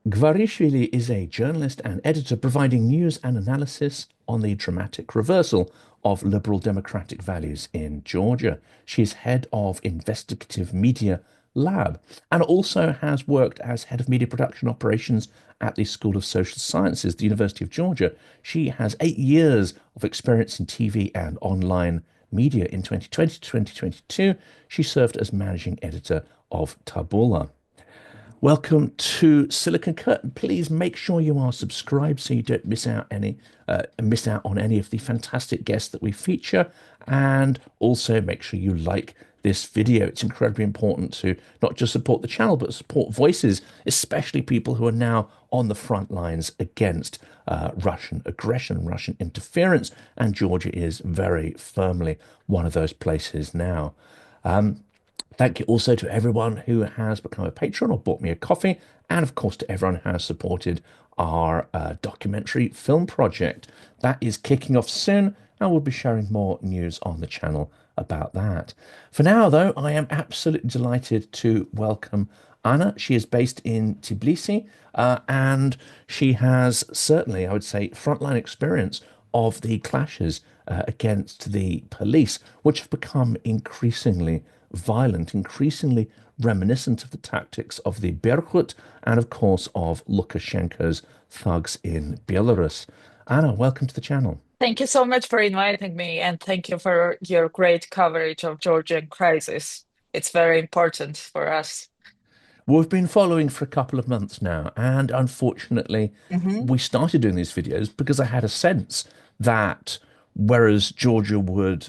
Gvarishvili is a journalist and editor providing news and analysis on the dramatic reversal of liberal democratic values in Georgia. She's head of Investigative Media Lab and also has worked as head of media production operations at the School of Social Sciences, the University of Georgia. She has 8 years of experience in TV and online media. In 2020 to 2022, she served as managing editor of Tabula. Welcome to Silicon Curtain. Please make sure you are subscribed so you don't miss out on any of the fantastic guests that we feature, and also make sure you like this video. It's incredibly important to not just support the channel but support voices, especially people who are now on the front lines against Russian aggression, Russian interference, and Georgia is very firmly one of those places now. Thank you also to everyone who has become a patron or bought me a coffee, and of course to everyone who has supported our documentary film project. That is kicking off soon, and we'll be sharing more news on the channel about that. For now, though, I am absolutely delighted to welcome Anna. She is based in Tbilisi, and she has certainly, I would say, frontline experience of the clashes against the police, which have become increasingly violent, increasingly reminiscent of the tactics of the Berkut and, of course, of Lukashenko's thugs in Belarus. Anna, welcome to the channel. Thank you so much for inviting me, and thank you for your great coverage of Georgian crisis. It's very important for us. We've been following for a couple of months now, and unfortunately, Hmm. we started doing these videos because I had a sense that whereas Georgia would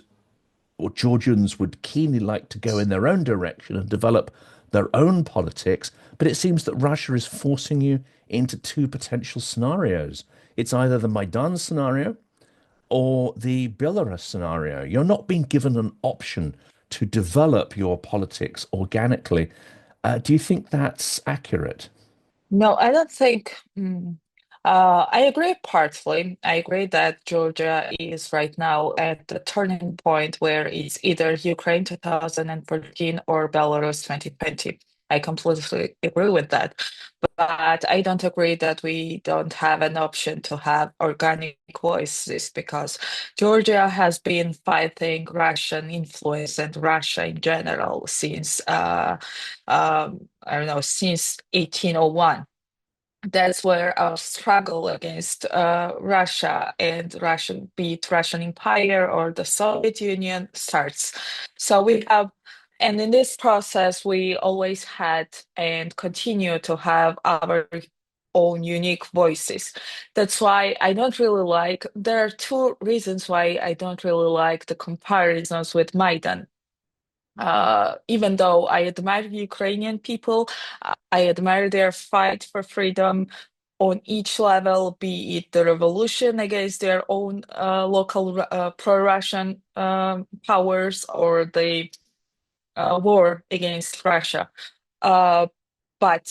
or Georgians would keenly like to go in their own direction and develop their own politics, but it seems that Russia is forcing you into two potential scenarios. It's either the Maidan scenario or the Belarus scenario. You're not being given an option to develop your politics organically. Do you think that's accurate? No, I don't think. I agree partly. I agree that Georgia is right now at the turning point where it's either Ukraine 2014 or Belarus 2020. I completely agree with that. But I don't agree that we don't have an option to have organic voices because Georgia has been fighting Russian influence and Russia in general since I don't know, since 1801. That's where our struggle against Russia and Russian, be it Russian Empire or the Soviet Union, starts. So we have, and in this process, we always had and continue to have our own unique voices. That's why I don't really like, there are two reasons why I don't really like the comparisons with Maidan. Even though I admire Ukrainian people, I admire their fight for freedom on each level, be it the revolution against their own local pro-Russian powers or the war against Russia. Uh, but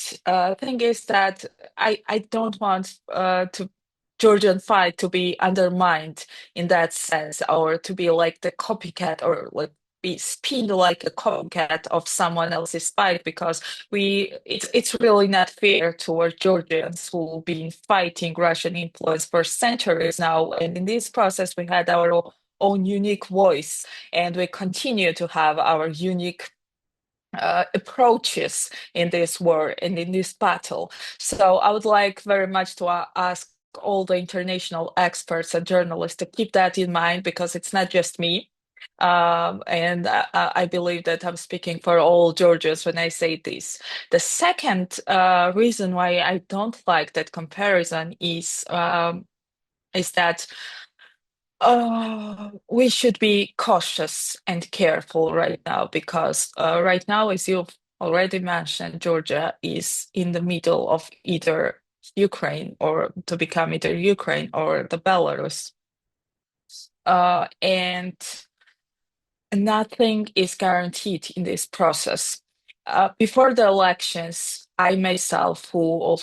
thing is that I don't want to Georgian fight to be undermined in that sense, or to be like the copycat, or like be spin like a copycat of someone else's fight, because it's really not fair toward Georgians who've been fighting Russian influence for centuries now, and in this process we had our own unique voice, and we continue to have our unique approaches in this war and in this battle. So I would like very much to ask all the international experts and journalists to keep that in mind, because it's not just me. And I believe that I'm speaking for all Georgians when I say this. The second reason why I don't like that comparison is that we should be cautious and careful right now, because right now, as you've already mentioned, Georgia is in the middle of either Ukraine or to become either Ukraine or the Belarus. And nothing is guaranteed in this process. Before the elections, I myself, who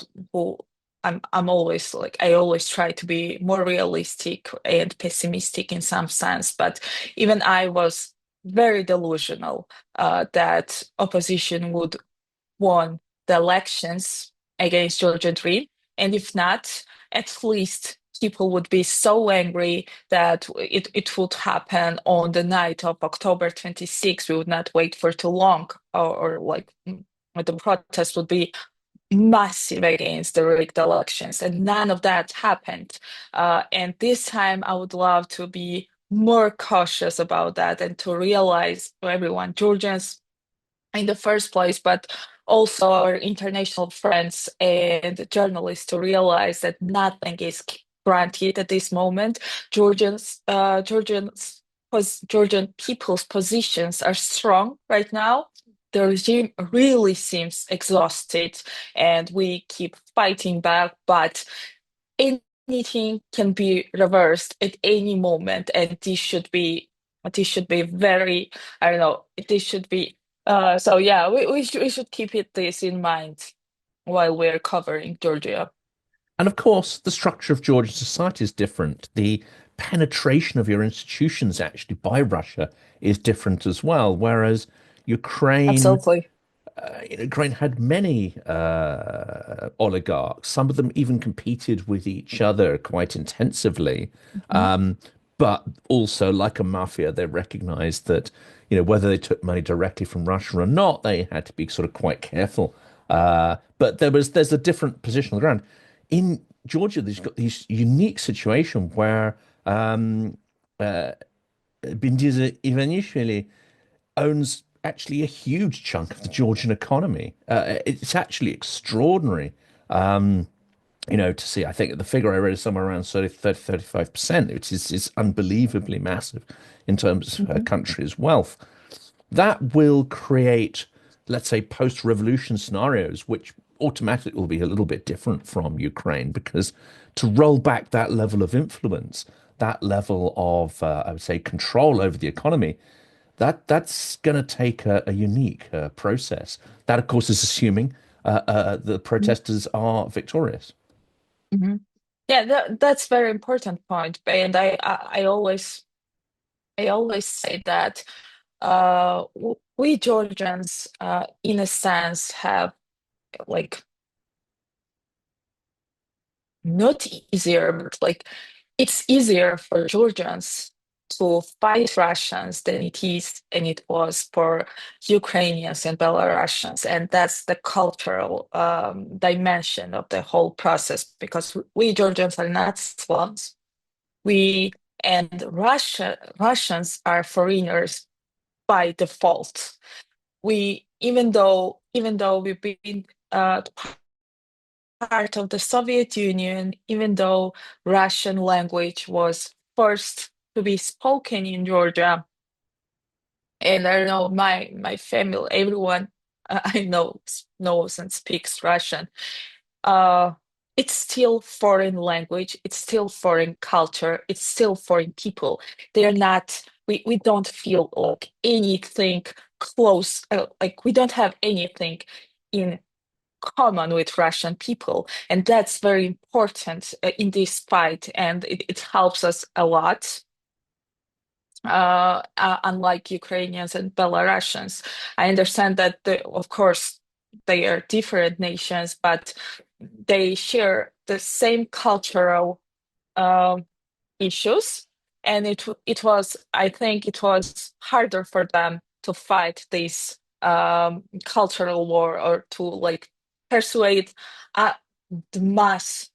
I'm always like, I always try to be more realistic and pessimistic in some sense, but even I was very delusional that opposition would won the elections against Georgian dream. And if not, at least people would be so angry that it would happen on the night of October 26th. We would not wait for too long, or like the protest would be massive against the rigged elections, and none of that happened. And this time, I would love to be more cautious about that and to realize to everyone, Georgians in the first place, but also our international friends and journalists, to realize that nothing is granted at this moment. Georgian people's positions are strong right now. The regime really seems exhausted, and we keep fighting back, but anything can be reversed at any moment, and this should be very, I don't know, this should be so yeah, we should keep this in mind while we're covering Georgia. And of course, the structure of Georgian society is different. The penetration of your institutions actually by Russia is different as well. Whereas Ukraine, Absolutely. Ukraine had many oligarchs. Some of them even competed with each other quite intensively. Mhm. But also, like a mafia, they recognized that, whether they took money directly from Russia or not, they had to be sort of quite careful. But there's a different position on the ground. In Georgia, there's got this unique situation where Ivanishvili owns actually a huge chunk of the Georgian economy. It's actually extraordinary, to see. I think the figure I read is somewhere around 35%, which is unbelievably massive in terms of her Mhm. country's wealth. That will create, let's say, post-revolution scenarios, which automatically will be a little bit different from Ukraine, because to roll back that level of influence, that level of, I would say, control over the economy, that's going to take a unique process. That, of course, is assuming the Mhm. protesters are victorious. Mhm. Yeah, that's very important point, and I always say that we Georgians, in a sense, have like not easier, but like it's easier for Georgians to fight Russians than it was for Ukrainians and Belarusians, and that's the cultural dimension of the whole process. Because we Georgians are not Slavs, we and Russians are foreigners by default. We even though we've been part of the Soviet Union, even though Russian language was first to be spoken in Georgia. And I don't know, my family, everyone I know knows and speaks Russian. Uh, it's still foreign language, it's still foreign culture, it's still foreign people. They're not, we don't feel like anything close, like we don't have anything in common with Russian people. And that's very important in this fight, and it helps us a lot. Unlike Ukrainians and Belarusians, I understand that, of course, they are different nations, but they share the same cultural um, issues. And I think it was harder for them to fight this cultural war, or to like persuade uh, the mass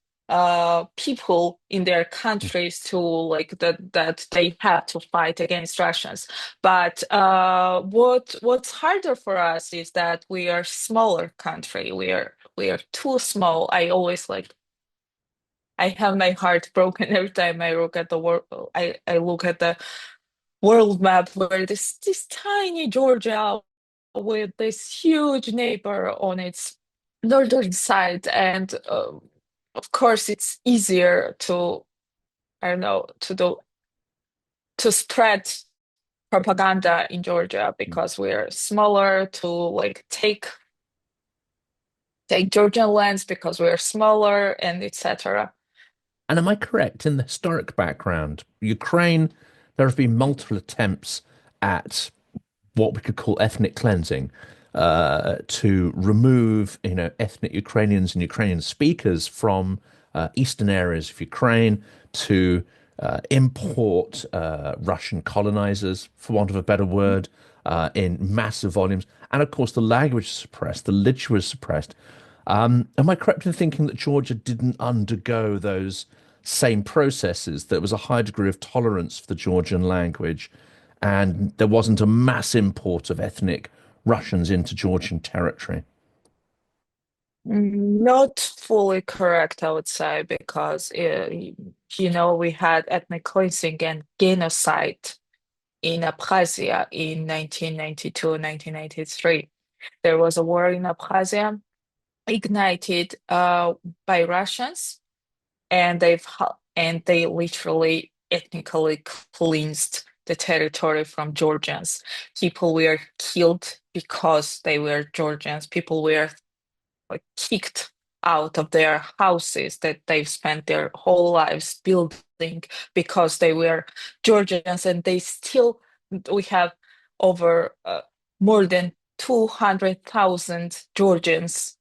people in their countries to like that they had to fight against Russians. But what's harder for us is that we are smaller country. We are too small. I have my heart broken every time I look at the world. I look at the world map, where this tiny Georgia with this huge neighbor on its northern side, and of course it's easier to, I don't know, to spread propaganda in Georgia because we're smaller, to like take Georgian lands because we're smaller, and etc. And am I correct in the historic background? Ukraine, there have been multiple attempts at what we could call ethnic cleansing. to remove, ethnic Ukrainians and Ukrainian speakers from eastern areas of Ukraine, to import Russian colonizers, for want of a better word, in massive volumes. And of course, the language is suppressed, the literature is suppressed. Am I correct in thinking that Georgia didn't undergo those same processes? There was a high degree of tolerance for the Georgian language, and there wasn't a mass import of ethnic Russians into Georgian territory. Not fully correct, I would say, because we had ethnic cleansing and genocide in Abkhazia in 1992, 1993. There was a war in Abkhazia ignited by Russians, and they literally ethnically cleansed the territory from Georgians. People were killed because they were Georgians. People were like kicked out of their houses that they've spent their whole lives building because they were Georgians, and we have over more than 200,000 Georgians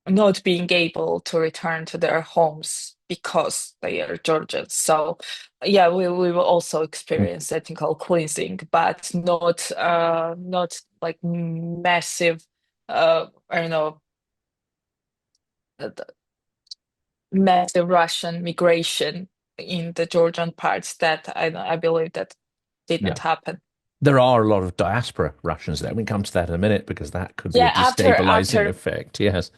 not being able to return to their homes because they are Georgians. So yeah, we will also experience ethnical cleansing, but not like massive I don't know, the massive Russian migration in the Georgian parts that I believe that did Yeah. not happen. There are a lot of diaspora Russians there. We can come to that in a minute because that could be a Yeah, destabilizing effect. Yes.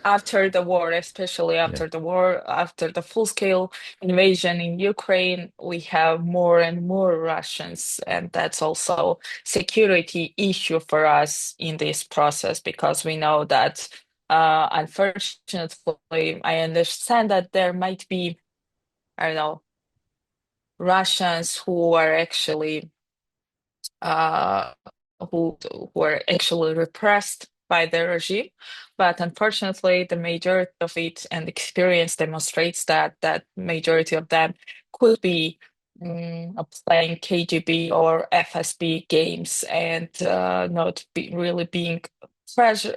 after the war, especially Yeah. after the war, after the full-scale invasion in Ukraine, we have more and more Russians, and that's also security issue for us in this process because we know that, unfortunately, I understand that there might be, I don't know, Russians uh, who are actually repressed by the regime. But unfortunately, the majority of it and experience demonstrates that majority of them could be playing KGB or FSB games and not really being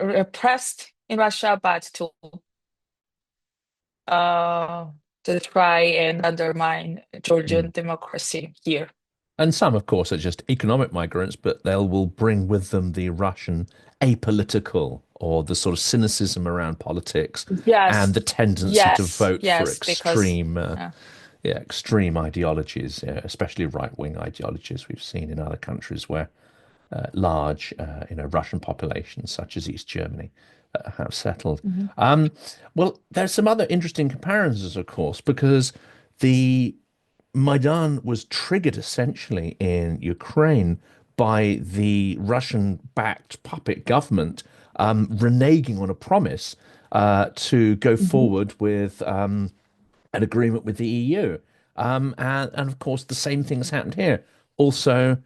repressed in Russia, but uh, to try and undermine Mm. Georgian democracy here. And some, of course, are just economic migrants, but they will bring with them the Russian apolitical, or the sort of cynicism around politics, and Yes, the tendency to yes, vote for yes, because extreme, uh, yeah, extreme ideologies, yeah, especially right-wing ideologies we've seen in other countries where large, Russian populations, such as East Germany, have settled. Mhm. Um, well, there's some other interesting comparisons, of course, because the Maidan was triggered essentially in Ukraine by the Russian-backed puppet government reneging on a promise to go Mhm. forward with an agreement with the EU. And of course, the same things happened here. Also,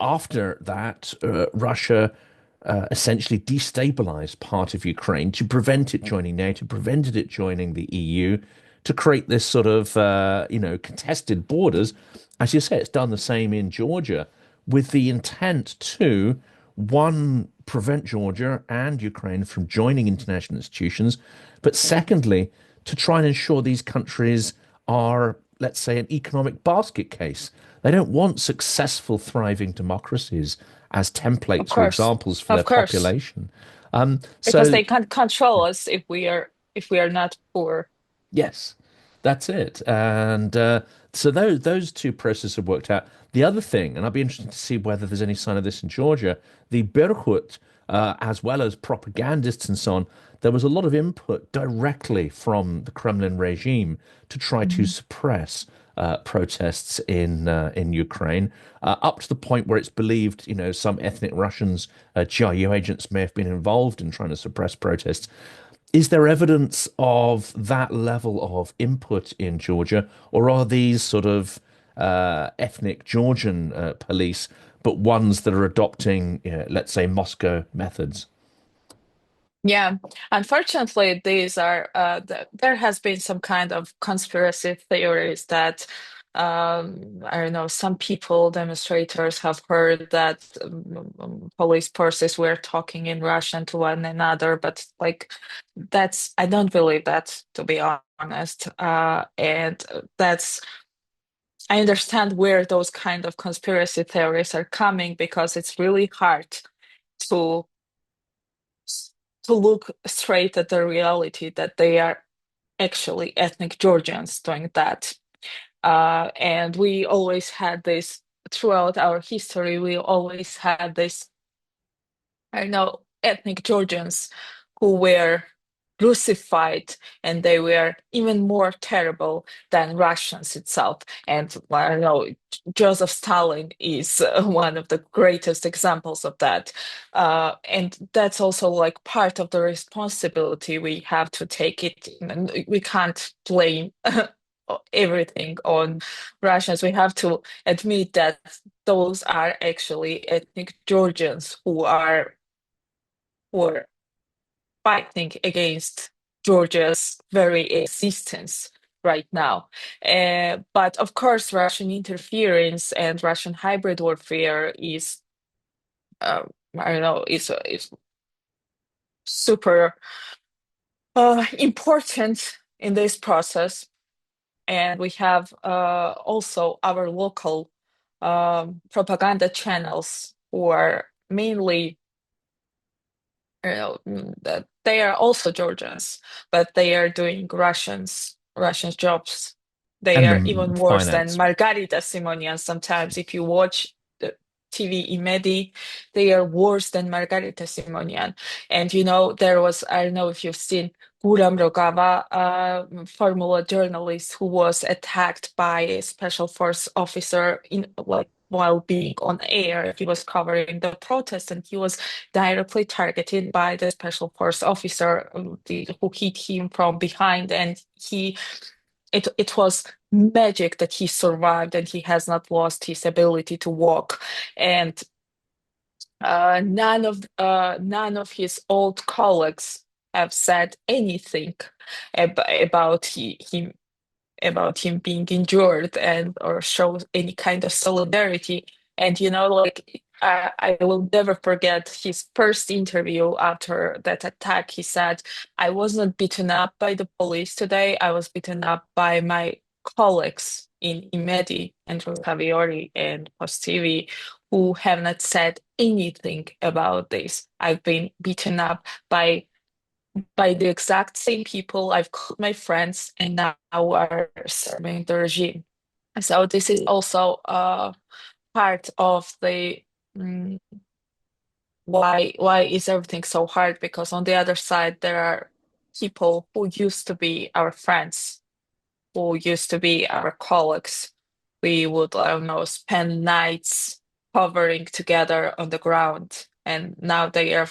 after that, Russia essentially destabilized part of Ukraine to prevent it joining NATO, prevented it joining the EU, to create this sort of, contested borders. As you say, it's done the same in Georgia with the intent to, one, prevent Georgia and Ukraine from joining international institutions, but secondly, to try and ensure these countries are, let's say, an economic basket case. They don't want successful, thriving democracies as Of templates or course, examples for their of course, population. because So they can't control us if we are not poor. yes, that's it. And so those two processes have worked out. The other thing, and I'd be interested to see whether there's any sign of this in Georgia, the Berkut, as well as propagandists and so on, there was a lot of input directly from the Kremlin regime to try to Mhm. suppress protests in Ukraine, up to the point where it's believed, some ethnic Russians, GRU agents may have been involved in trying to suppress protests. Is there evidence of that level of input in Georgia, or are these sort of ethnic Georgian police, but ones that are adopting, let's say, Moscow methods? Yeah, unfortunately, there has been some kind of conspiracy theories that I don't know, some people, demonstrators, have heard that police forces were talking in Russian to one another, but like I don't believe that, to be honest. And I understand where those kind of conspiracy theories are coming because it's really hard to look straight at the reality that they are actually ethnic Georgians doing that. And we always had this throughout our history. We always had this, I know, ethnic Georgians who were crucified, and they were even more terrible than Russians itself. And I don't know, Joseph Stalin is one of the greatest examples of that. And that's also like part of the responsibility we have to take it. And we can't blame everything on Russians. We have to admit that those are actually ethnic Georgians who are fighting against Georgia's very existence right now. But of course, Russian interference and Russian hybrid warfare is, uh, I don't know, is super important in this process. And we have also our local propaganda channels who are mainly, that they are also Georgians, but they are doing Russians jobs. They And are even the worse than finance. Margarita Simonian. Sometimes, if you watch the TV in Medi, they are worse than Margarita Simonian. And there was, I don't know if you've seen Guram Rogava, Formula journalist who was attacked by a special force officer in like while being on air. He was covering the protest, and he was directly targeted by the special force officer, who hit him from behind, and it was magic that he survived and he has not lost his ability to walk. And none of his old colleagues have said anything him about him being injured, and or show any kind of solidarity. And like I will never forget his first interview after that attack. He said, "I was not beaten up by the police today. I was beaten up by my colleagues in Imedi and Rosaviori and Postivi, who have not said anything about this. I've been beaten up by the exact same people I've called my friends and now are serving the regime." So this is also part of the, mm, why is everything so hard? Because on the other side there are people who used to be our friends, who used to be our colleagues. We would, I don't know, spend nights hovering together on the ground, and now they are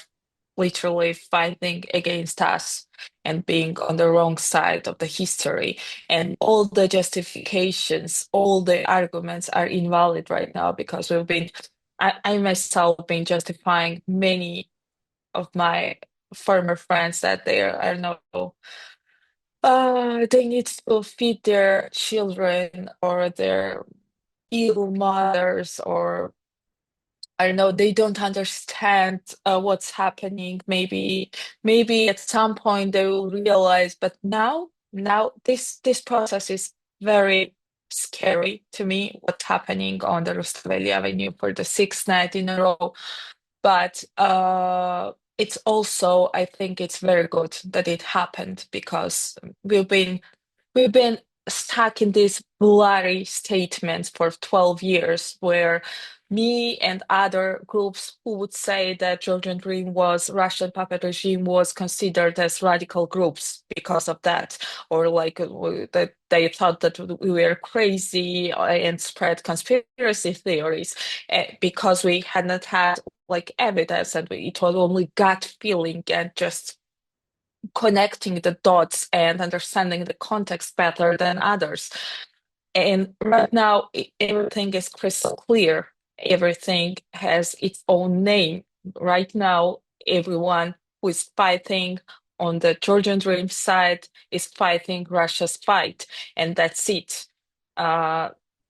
literally fighting against us and being on the wrong side of the history. And all the justifications, all the arguments are invalid right now because I myself been justifying many of my former friends that I don't know, they need to feed their children or their ill mothers, or I don't know, they don't understand what's happening. Maybe at some point they will realize, but now this process is very scary to me. What's happening on the Rustaveli Avenue for the sixth night in a row. But it's also, I think it's very good that it happened because we've been stuck in these blurry statements for 12 years where me and other groups who would say that Georgian Dream was Russian puppet regime was considered as radical groups because of that, or like that they thought that we were crazy and spread conspiracy theories because we had not had like evidence, and it was only gut feeling and just connecting the dots and understanding the context better than others. And right now, everything is crystal clear. Everything has its own name. Right now, everyone who is fighting on the Georgian Dream side is fighting Russia's fight, and that's it.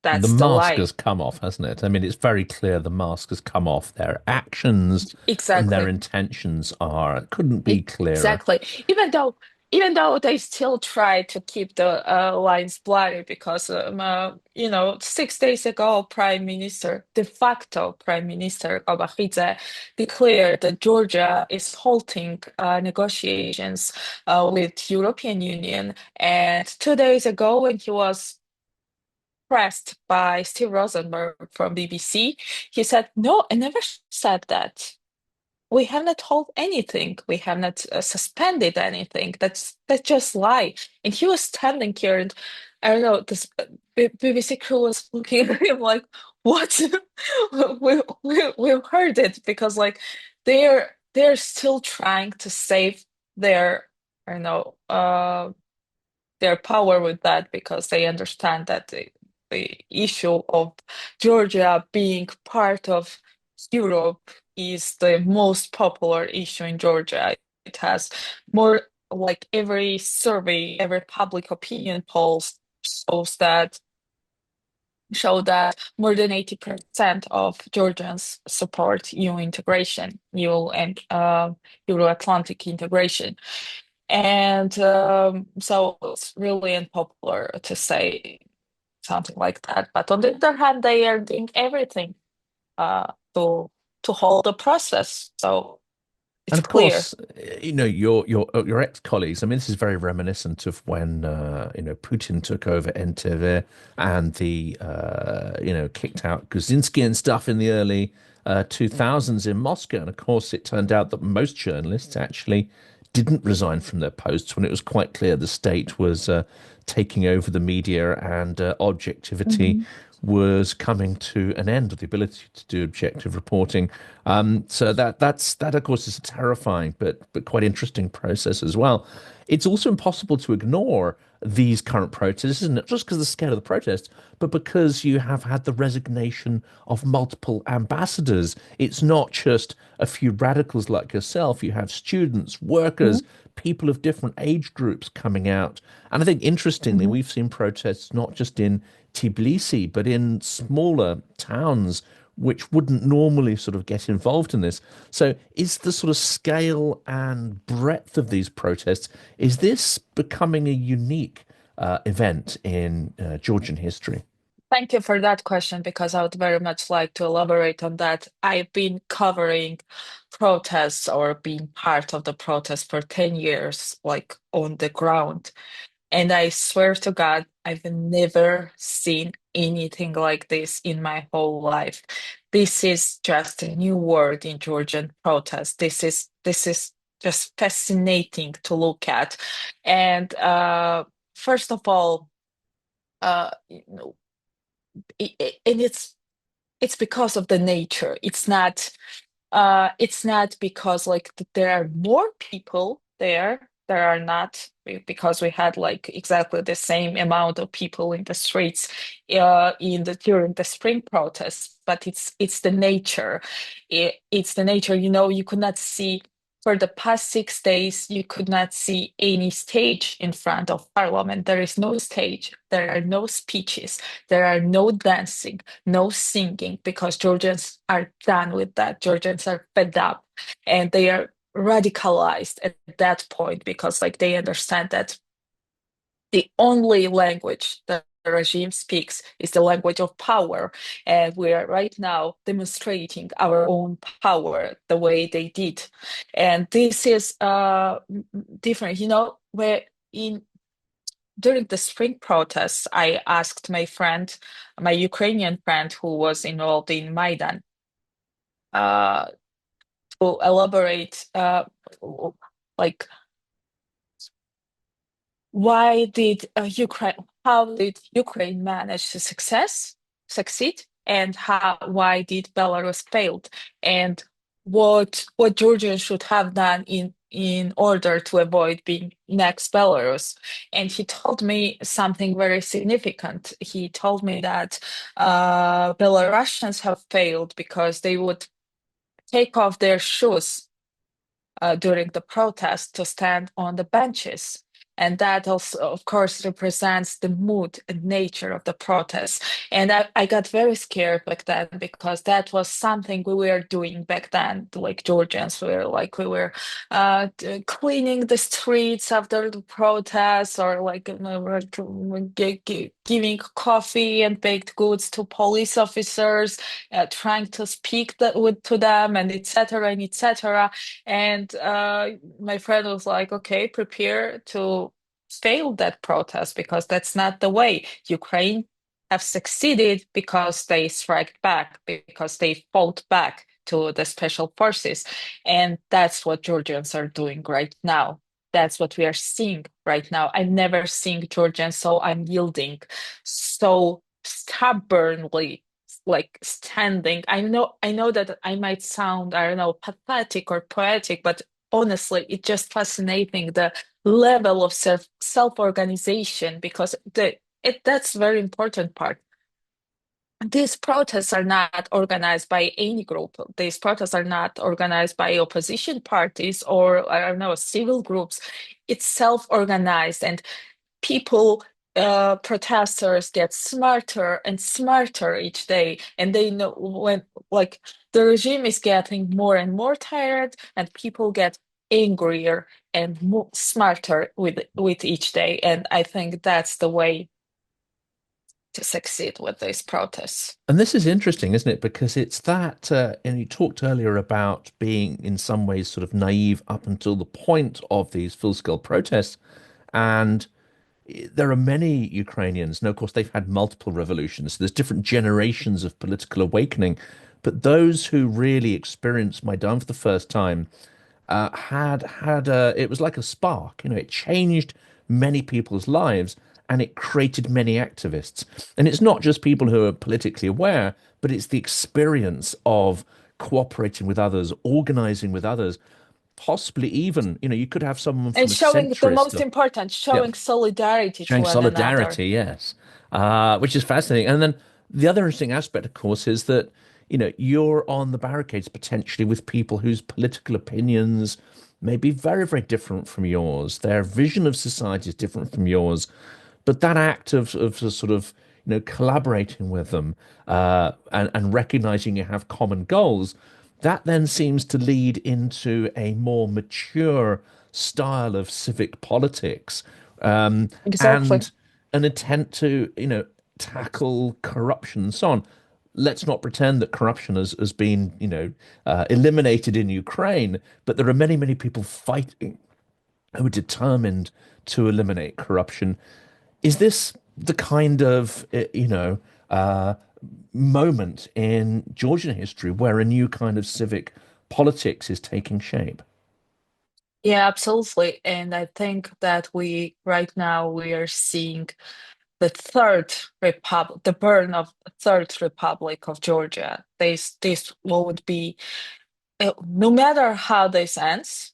The That's the mask lie. has come off, hasn't it? I mean, it's very clear the mask has come off. Their actions and their Exactly. intentions are couldn't be clearer. Exactly. Even though they still try to keep the lines blurry because 6 days ago, de facto Prime Minister Babachidze declared that Georgia is halting negotiations with European Union, and 2 days ago, when he was pressed by Steve Rosenberg from BBC, he said, "No, I never said that. We have not told anything. We have not suspended anything. That's just lie." And he was standing here, and I don't know. This BBC crew was looking at him like, "What?" We've heard it because like they're still trying to save their I don't know their power with that because they understand that the issue of Georgia being part of Europe is the most popular issue in Georgia. It has more like every survey, every public opinion polls shows that show that more than 80% of Georgians support EU integration, EU and Euro-Atlantic integration. And so it's really unpopular to say something like that. But on the other hand, they are doing everything to hold the process. So And it's of clear. course, your ex-colleagues. I mean, this is very reminiscent of when Putin took over NTV and the kicked out Kuczynski and stuff in the early 2000s in Moscow. And of course, it turned out that most journalists actually didn't resign from their posts when it was quite clear the state was taking over the media and objectivity Mhm. was coming to an end, or the ability to do objective reporting. So that of course is a terrifying but quite interesting process as well. It's also impossible to ignore these current protests, isn't it? Just because of the scale of the protests, but because you have had the resignation of multiple ambassadors. It's not just a few radicals like yourself. You have students, workers, Mhm. people of different age groups coming out. And I think interestingly, Mhm. we've seen protests not just in Tbilisi, but in smaller towns which wouldn't normally sort of get involved in this. So is the sort of scale and breadth of these protests, is this becoming a unique event in Georgian history? Thank you for that question because I would very much like to elaborate on that. I've been covering protests or being part of the protests for 10 years, like on the ground. And I swear to God, I've never seen anything like this in my whole life. This is just a new word in Georgian protest. This is just fascinating to look at. And first of all, and it's because of the nature. It's not because like there are more people there. There are not because we had like exactly the same amount of people in the streets in the during the spring protests, but it's the nature. It's the nature. You could not see for the past 6 days, you could not see any stage in front of parliament. There is no stage. There are no speeches. There are no dancing, no singing, because Georgians are done with that. Georgians are fed up and they are radicalized at that point because like they understand that the only language that the regime speaks is the language of power. And we are right now demonstrating our own power the way they did. And this is different, where in during the spring protests, I asked my Ukrainian friend who was involved in Maidan, uh, to elaborate, like why did how did Ukraine manage to succeed, and why did Belarus failed, and what Georgia should have done in order to avoid being next Belarus. And he told me something very significant. He told me that Belarusians have failed because they would take off their shoes during the protest to stand on the benches. And that also, of course, represents the mood and nature of the protest. And I got very scared back then because that was something we were doing back then. Like Georgians were like we were cleaning the streets after the protests, or like giving coffee and baked goods to police officers, trying to speak to them, and etc. and etc. And my friend was like, okay, prepare to fail that protest because that's not the way. Ukraine have succeeded because they struck back, because they fought back to the special forces. And that's what Georgians are doing right now. That's what we are seeing right now. I've never seen Georgians so unyielding, so stubbornly like standing. I know that I might sound, I don't know, pathetic or poetic, but honestly, it's just fascinating the level of self-organization because that's very important part. These protests are not organized by any group. These protests are not organized by opposition parties or, I don't know, civil groups. It's self-organized, and people, protesters get smarter and smarter each day. And they know when, like, the regime is getting more and more tired, and people get angrier and more smarter with each day. And I think that's the way to succeed with these protests. And this is interesting, isn't it? Because it's that, and you talked earlier about being in some ways sort of naive up until the point of these full-scale protests. And there are many Ukrainians, and of course, they've had multiple revolutions. There's different generations of political awakening. But those who really experienced Maidan for the first time it was like a spark, it changed many people's lives and it created many activists. And it's not just people who are politically aware, but it's the experience of cooperating with others, organizing with others, possibly even, you could have someone And from a showing the centrist. most important, Yeah, showing solidarity to showing one another. solidarity, yes, which is fascinating. And then the other interesting aspect, of course, is that you're on the barricades potentially with people whose political opinions may be very, very different from yours. Their vision of society is different from yours, but that act of sort of collaborating with them and recognizing you have common goals, that then seems to lead into a more mature style of civic politics, Exactly. and an attempt to tackle corruption and so on. Let's not pretend that corruption has been eliminated in Ukraine, but there are many, many people fighting who are determined to eliminate corruption. Is this the kind of, moment in Georgian history where a new kind of civic politics is taking shape? Yeah, absolutely. And I think that right now, we are seeing the third republic, the burn of the third republic of Georgia. This would be, no matter how this ends,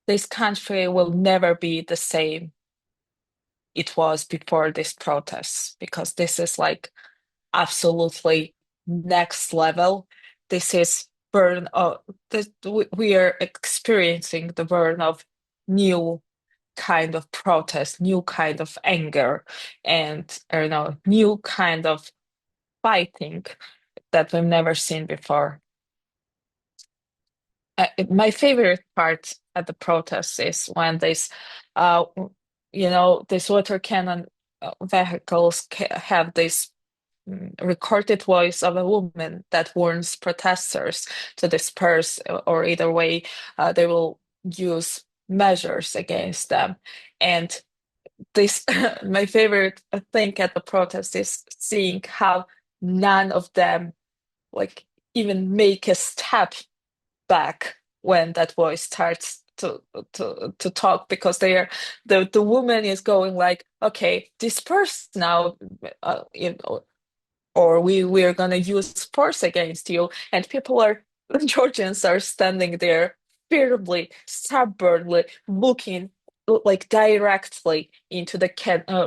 this country will never be the same it was before this protest, because this is like absolutely next level. This is burn of we are experiencing the burn of new kind of protest, new kind of anger, and I don't know, new kind of fighting that we've never seen before. My favorite part at the protests is when uh, these water cannon vehicles have this recorded voice of a woman that warns protesters to disperse, or either way, they will use measures against them. And this, my favorite thing at the protest is seeing how none of them like even make a step back when that voice starts to talk, because the woman is going like, okay, disperse now, or we're gonna use force against you. And people are Georgians are standing there fearfully, stubbornly looking like directly into the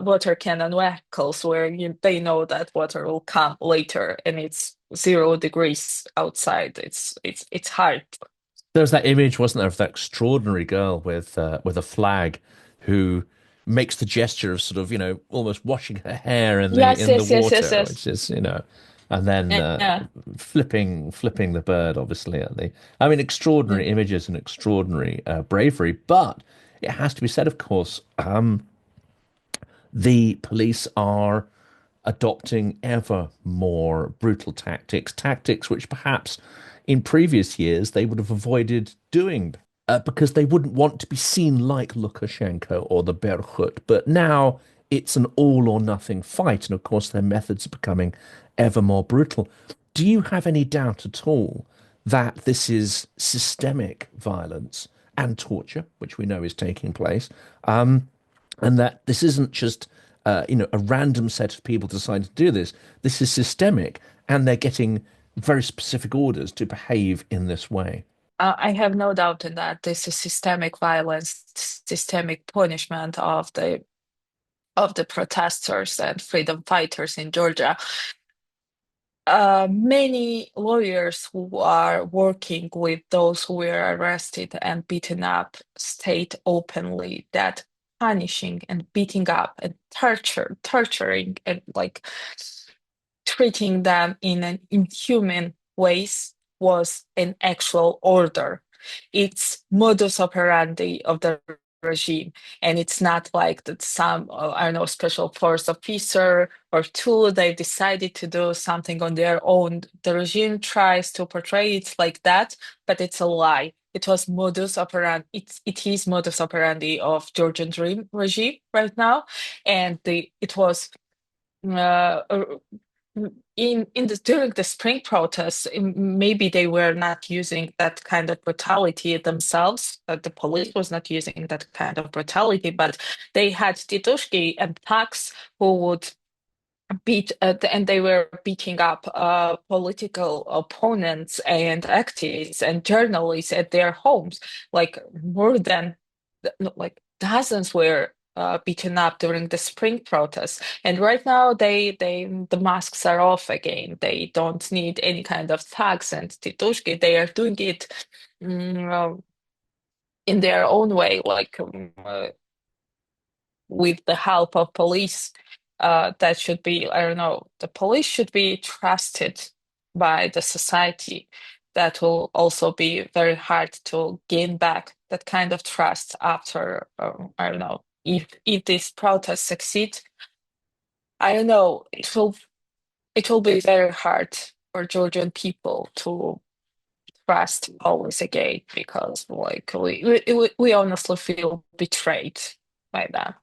water cannon vehicles, where they know that water will come later and it's 0 degrees outside. It's hard. There's that image, wasn't there, of that extraordinary girl with a flag who makes the gesture of sort of, almost washing her hair in the Yes, in the yes, yes, yes, water, yes. which is, and then Yeah. flipping the bird, obviously, at the. I mean, extraordinary images and extraordinary bravery, but it has to be said, of course, the police are adopting ever more brutal tactics, tactics which perhaps in previous years they would have avoided doing because they wouldn't want to be seen like Lukashenko or the Berkut. But now it's an all or nothing fight. And of course, their methods are becoming ever more brutal. Do you have any doubt at all that this is systemic violence and torture, which we know is taking place? And that this isn't just a random set of people decide to do this. This is systemic, and they're getting very specific orders to behave in this way. I have no doubt in that. This is systemic violence, systemic punishment of the protesters and freedom fighters in Georgia. Many lawyers who are working with those who were arrested and beaten up state openly that punishing and beating up and torturing and like treating them in an inhuman ways was an actual order. It's modus operandi of the regime, and it's not like that some I don't know special force officer or two they decided to do something on their own. The regime tries to portray it like that, but it's a lie. It was modus operandi. It is modus operandi of Georgian Dream regime right now, and it was uh, in the during the spring protests, maybe they were not using that kind of brutality themselves. The police was not using that kind of brutality, but they had titushki and thugs who would and they were beating up political opponents and activists and journalists at their homes. Like more than no, like dozens were beaten up during the spring protests. And right now the masks are off again. They don't need any kind of thugs and titushki. They are doing it mm, in their own way, like with the help of police. That should be, I don't know, the police should be trusted by the society. That will also be very hard to gain back that kind of trust after, I don't know, if this protest succeed, I don't know, it will be very hard for Georgian people to trust always again because like we honestly feel betrayed by them.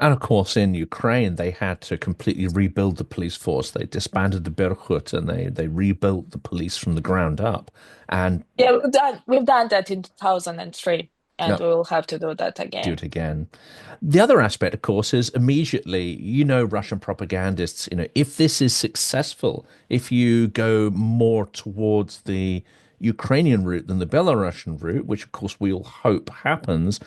And of course, in Ukraine, they had to completely rebuild the police force. They disbanded the Berkut and they rebuilt the police from the ground up. And Yeah, we've done that in 2003, and uh, we will have to do that do again. it again. The other aspect, of course, is immediately, Russian propagandists, if this is successful, if you go more towards the Ukrainian route than the Belarusian route, which of course we all hope happens,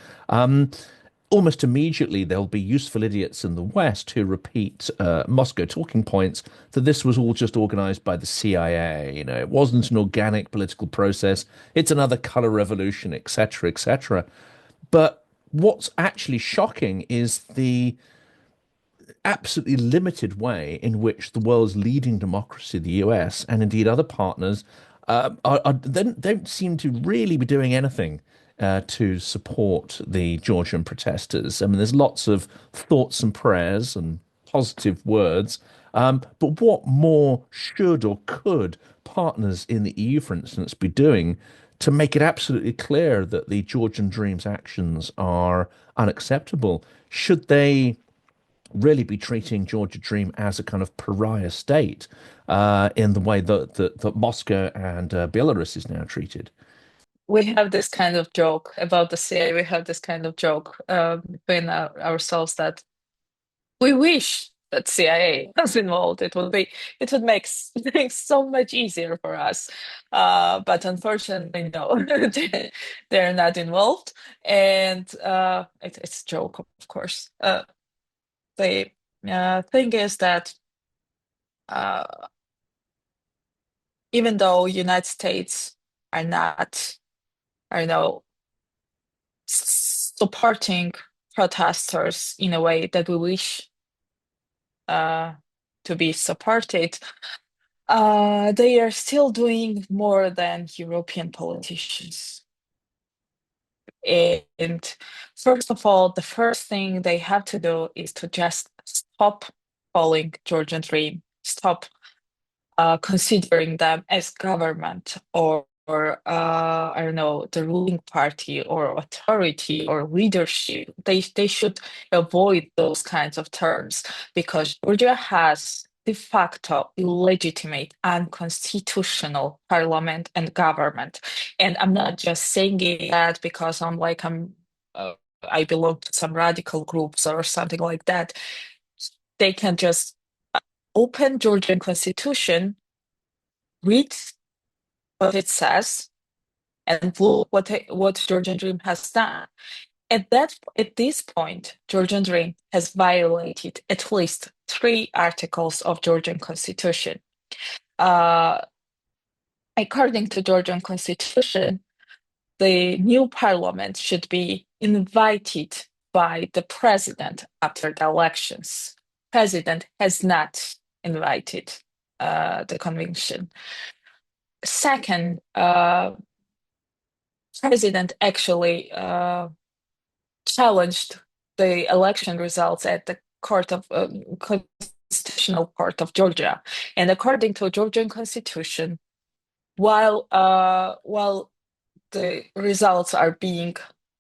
almost immediately there'll be useful idiots in the West who repeat Moscow talking points that this was all just organized by the CIA. It wasn't an organic political process. It's another color revolution, etc., etc. But what's actually shocking is the absolutely limited way in which the world's leading democracy, the US, and indeed other partners, don't seem to really be doing anything to support the Georgian protesters. I mean, there's lots of thoughts and prayers and positive words, but what more should or could partners in the EU, for instance, be doing to make it absolutely clear that the Georgian Dream's actions are unacceptable? Should they really be treating Georgia Dream as a kind of pariah state in the way that Moscow and Belarus is now treated? We have this kind of joke about the CIA. We have this kind of joke between ourselves that we wish that CIA was involved. It would make things so much easier for us. But unfortunately, no, they're not involved. And it's a joke, of course. The thing is that uh, even though United States are not, I know, supporting protesters in a way that we wish to be supported, they are still doing more than European politicians. And first of all, the first thing they have to do is to just stop calling Georgian Dream, stop considering them as government or I don't know, the ruling party or authority or leadership. They should avoid those kinds of terms because Georgia has de facto illegitimate unconstitutional parliament and government. And I'm not just saying that because I belong to some radical groups or something like that. They can just open Georgian constitution, read what it says, and look what Georgian Dream has done. At this point, Georgian Dream has violated at least three articles of Georgian constitution. Uh, According to Georgian constitution, the new parliament should be invited by the president after the elections. President has not invited the convention. Second, president actually challenged the election results at the constitutional court of Georgia, and according to Georgian constitution, while the results are being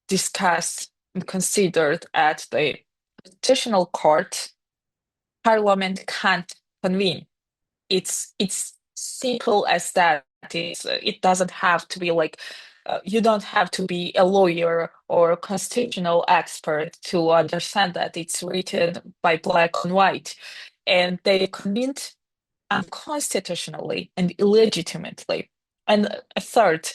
discussed and considered at the constitutional court, parliament can't convene. It's simple as that. It doesn't have to be like you don't have to be a lawyer or a constitutional expert to understand that it's written by black and white, and they convened unconstitutionally and illegitimately. And a third,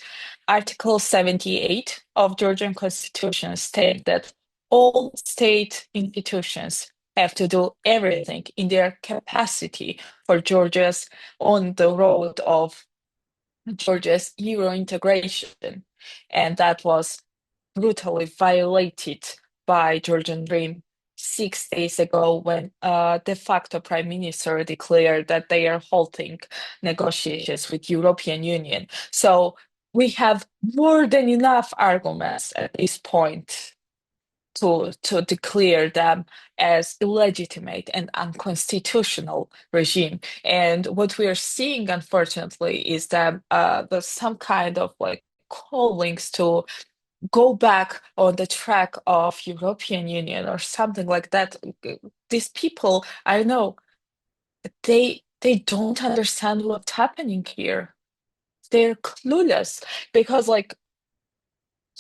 Article 78 of Georgian Constitution states that all state institutions have to do everything in their capacity for Georgia's on the road of Georgia's Euro integration. And that was brutally violated by Georgian Dream 6 days ago when de facto Prime Minister declared that they are halting negotiations with European Union. So we have more than enough arguments at this point to declare them as illegitimate and unconstitutional regime. And what we are seeing, unfortunately, is that there's some kind of like callings to go back on the track of European Union or something like that. These people, I know, they don't understand what's happening here. They're clueless because like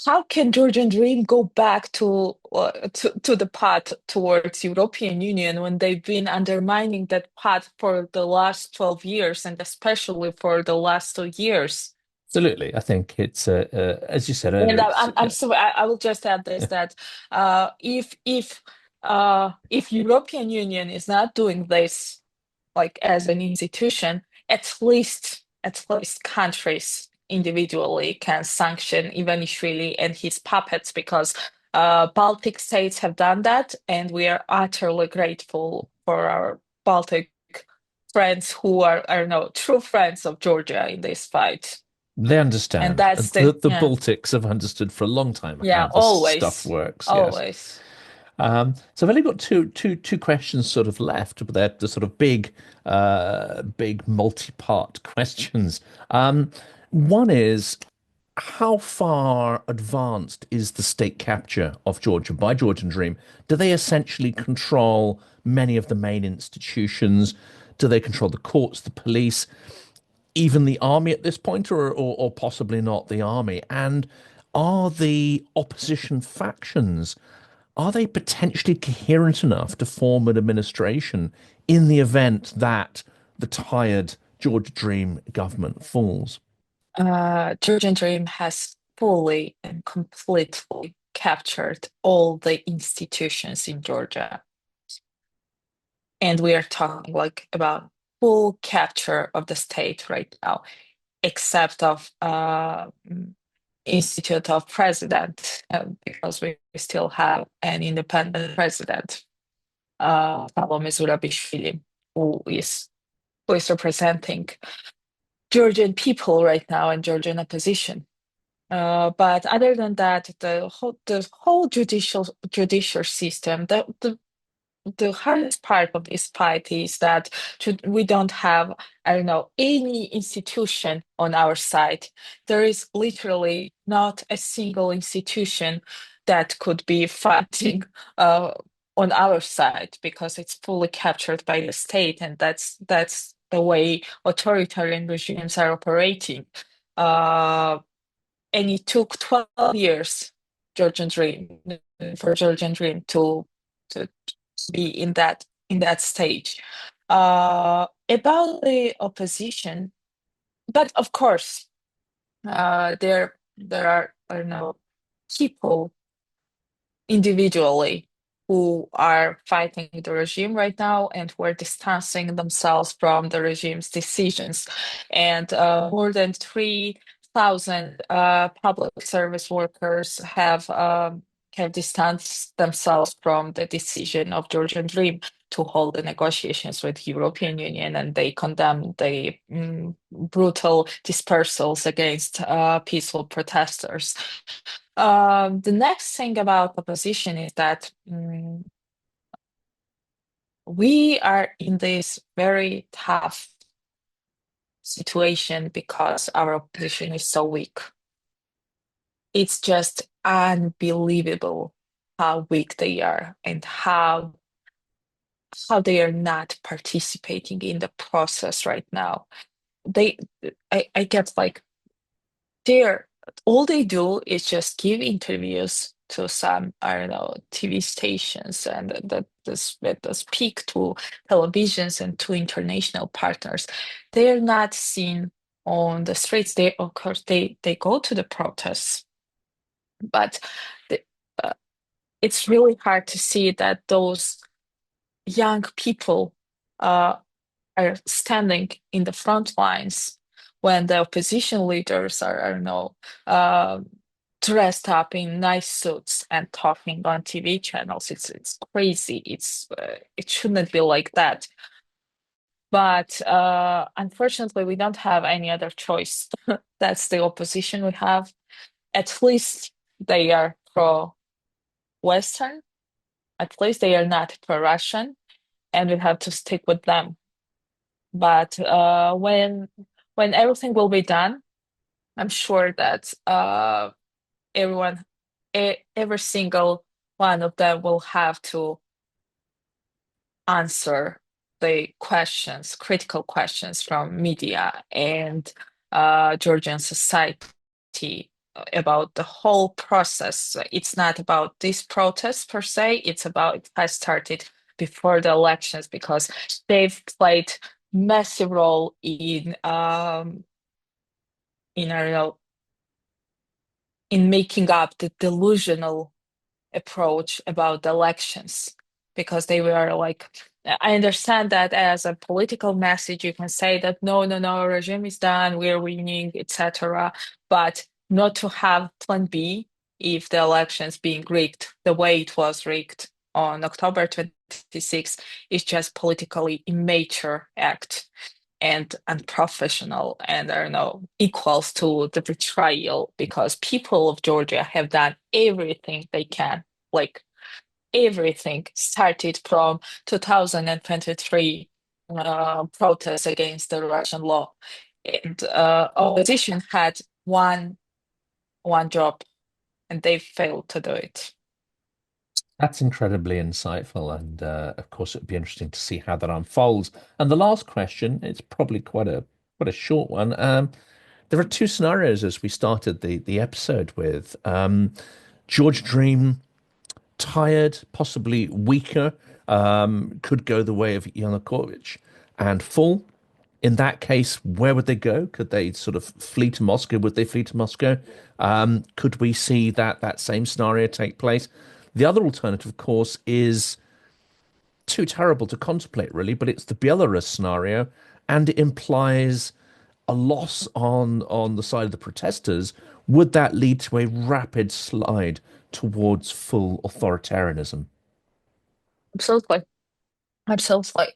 how can Georgian Dream go back to the path towards European Union when they've been undermining that path for the last 12 years and especially for the last 2 years? Absolutely. I think it's, as you said And earlier, it's, I'm sorry, I will just add this that if European Union is not doing this like as an institution, at least countries individually can sanction Ivanishvili and his puppets because Baltic states have done that, and we are utterly grateful for our Baltic friends who are, I don't know, true friends of Georgia in this fight. they And understand. that's The yeah, Baltics have understood for a long time how yeah, this stuff always, works. Yes. always. So I've only got two questions sort of left, but they're the sort of big multi-part questions. One is, how far advanced is the state capture of Georgia by Georgian Dream? Do they essentially control many of the main institutions? Do they control the courts, the police, even the army at this point, or possibly not the army? And are the opposition factions, are they potentially coherent enough to form an administration in the event that the tired Georgia Dream government falls? Georgian Dream has fully and completely captured all the institutions in Georgia. And we are talking like about full capture of the state right now, except of institute of president, because we still have an independent president. Problem is Zurabishvili, who is representing Georgian people right now and Georgian opposition. But other than that, the whole judicial system, the hardest part of this fight is that we don't have, I don't know, any institution on our side. There is literally not a single institution that could be fighting uh, on our side because it's fully captured by the state, and that's the way authoritarian regimes are operating. Uh, and it took 12 years, Georgian Dream, for Georgian Dream to be in that stage. About the opposition, but of course, there are, I don't know, people individually who are fighting the regime right now and who are distancing themselves from the regime's decisions. And more than 3,000 public service workers have distanced themselves from the decision of Georgian Dream to hold the negotiations with European Union, and they condemn the brutal dispersals against peaceful protesters. The next thing about opposition is that we are in this very tough situation because our opposition is so weak. It's just unbelievable how weak they are and how they are not participating in the process right now. They, I get like they're all they do is just give interviews to some, I don't know, TV stations and that speak to televisions and to international partners. They are not seen on the streets. They, of course, they go to the protests, but the, uh, it's really hard to see that those young people uh, are standing in the front lines when the opposition leaders are, I don't know, uh, dressed up in nice suits and talking on TV channels. It's crazy. It shouldn't be like that. But unfortunately, we don't have any other choice. That's the opposition we have. At least they are pro-Western. At least they are not pro-Russian, and we have to stick with them. But when everything will be done, I'm sure that everyone, every single one of them will have to answer the questions, critical questions from media and Georgian society about the whole process. It's not about this protest per se, it has started before the elections because they've played massive role in I don't know, in making up the delusional approach about the elections because they were like, I understand that as a political message you can say that no, regime is done, we're winning, etc., but not to have plan B if the elections being rigged the way it was rigged on October 26th is just politically immature act and unprofessional, and I don't know, equals to the betrayal because people of Georgia have done everything they can, like everything started from 2023 protests against the Russian law. And opposition had one job and they failed to do it. That's incredibly insightful, and of course, it would be interesting to see how that unfolds. And the last question, it's probably quite a short one. There are two scenarios as we started the episode with. George Dream, tired, possibly weaker, could go the way of Yanukovych and fall. In that case, where would they go? Could they sort of flee to Moscow? Would they flee to Moscow? Could we see that same scenario take place? The other alternative, of course, is too terrible to contemplate, really, but it's the Belarus scenario, and it implies a loss on the side of the protesters, would that lead to a rapid slide towards full authoritarianism? Absolutely. Absolutely.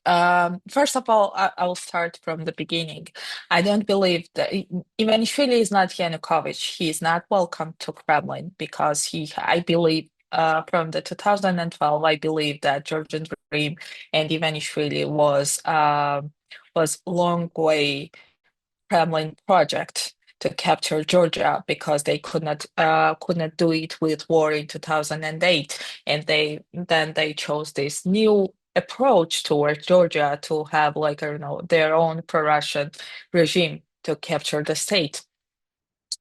First of all, I will start from the beginning. I don't believe that Ivanishvili is not Yanukovych. He is not welcome to Kremlin because I believe, from the 2012, I believe that Georgian Dream and Ivanishvili was long way Kremlin project to capture Georgia because they could not do it with war in 2008, and they chose this new approach toward Georgia to have, like, I don't know, their own pro-Russian regime to capture the state.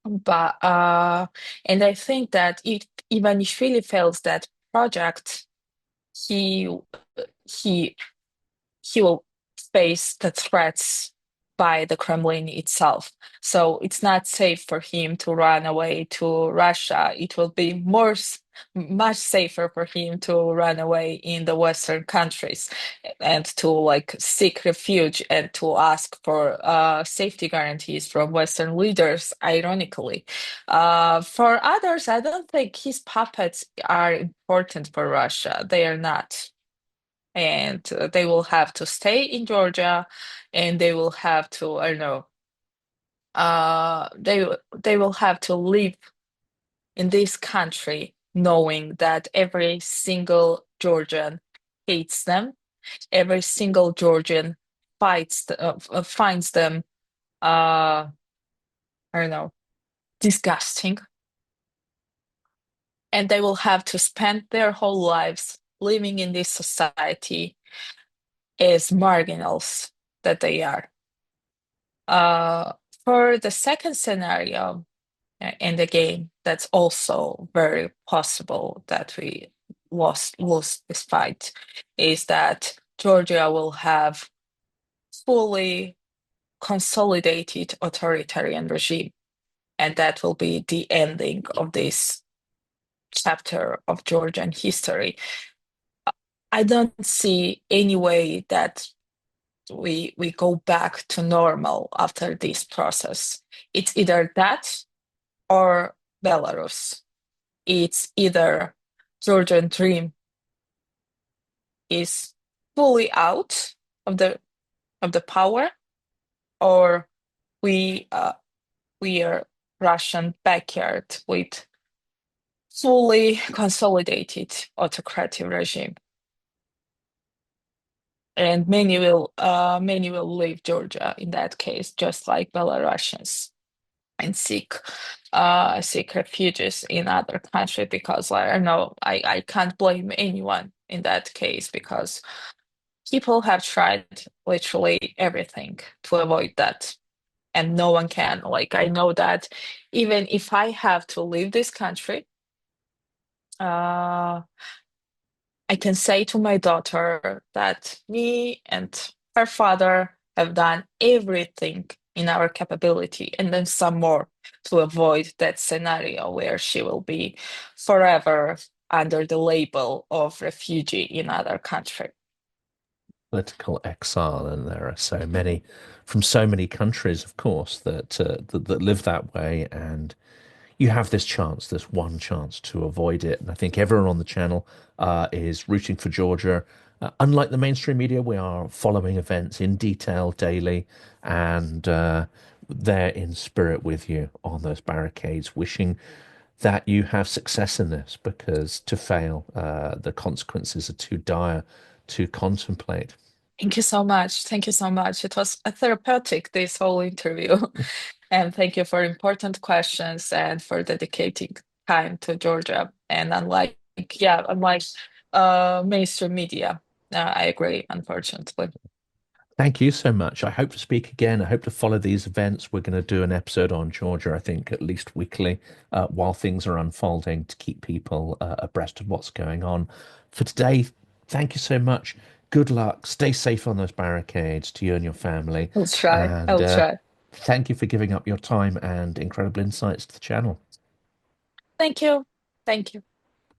But and I think that if Ivanishvili fails that project, he he he will face the threats by the Kremlin itself. So it's not safe for him to run away to Russia. It will be much safer for him to run away in the Western countries and to like seek refuge and to ask for safety guarantees from Western leaders, ironically. For others, I don't think his puppets are important for Russia. They are not, and they will have to stay in Georgia, and they will have to, I don't know, they will have to live in this country knowing that every single Georgian hates them, every single Georgian finds them, I don't know, disgusting, and they will have to spend their whole lives living in this society as marginals that they are. Uh, for the second scenario, and again, that's also very possible that we lose this fight, is that Georgia will have fully consolidated authoritarian regime, and that will be the ending of this chapter of Georgian history. I don't see any way that we go back to normal after this process. It's either that or Belarus. It's either Georgian dream is fully out of the power, or we we are Russian backyard with fully consolidated autocratic regime. And many will leave Georgia in that case, just like Belarusians, and seek refuges in other country, because I know I can't blame anyone in that case, because people have tried literally everything to avoid that, and no one can. Like, I know that even if I have to leave this country, uh I can say to my daughter that me and her father have done everything in our capability, and then some more, to avoid that scenario where she will be forever under the label of refugee in other country. Political exile, and there are so many from so many countries, of course, that live that way, and you have this chance, this one chance to avoid it. And I think everyone on the channel is rooting for Georgia. Unlike the mainstream media, we are following events in detail daily, and they're in spirit with you on those barricades, wishing that you have success in this, because to fail, the consequences are too dire to contemplate. Thank you so much. Thank you so much. It was a therapeutic, this whole interview. And thank you for important questions and for dedicating time to Georgia. And unlike mainstream media, I agree, unfortunately. Thank you so much. I hope to speak again. I hope to follow these events. We're going to do an episode on Georgia, I think, at least weekly, while things are unfolding, to keep people abreast of what's going on. For today, thank you so much. Good luck. Stay safe on those barricades, to you and your family. I'll try. And I'll try. thank you for giving up your time and incredible insights to the channel. Thank you. Thank you.